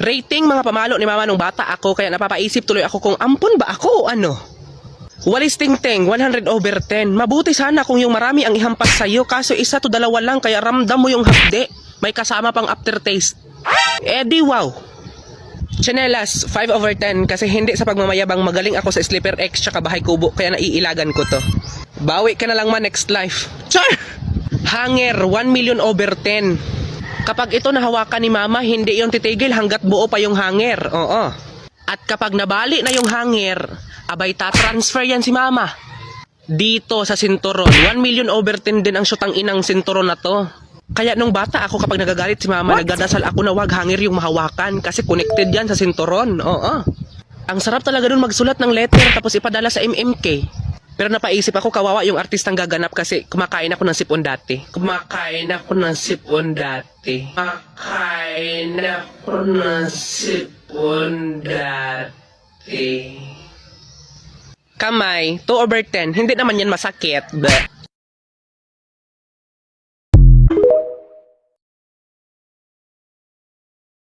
Rating mga pamalo ni mama nung bata ako, kaya napapaisip tuloy ako kung ampon ba ako o ano. Walis tingting, 100/10. Mabuti sana kung yung marami ang ihampas sa'yo, kaso 1 to 2 lang, kaya ramdam mo yung hapde. May kasama pang aftertaste. Di wow. Chanelas, 5/10 kasi hindi sa pagmamayabang, magaling ako sa sleeper X tsaka bahay kubo, kaya naiilagan ko to. Bawi ka na lang man next life. Char! Hanger, 1,000,000/10. Kapag ito nahawakan ni mama, hindi yung titigil hanggat buo pa yung hanger. Oo. At kapag nabali na yung hanger, abay ta-transfer yan si mama. Dito sa sinturon, 1,000,000/10 din ang syutang inang sinturon na to. Kaya nung bata ako, kapag nagagalit si mama, nagdadasal ako na wag hanger yung mahawakan kasi connected yan sa sinturon. Oo. Ang sarap talaga dun magsulat ng letter tapos ipadala sa MMK. Pero napaisip ako, kawawa yung artistang gaganap kasi kumakain ako ng sipon dati. Kumakain ako ng sipon dati. Kamay, 2/10. Hindi naman yan masakit. Bleh.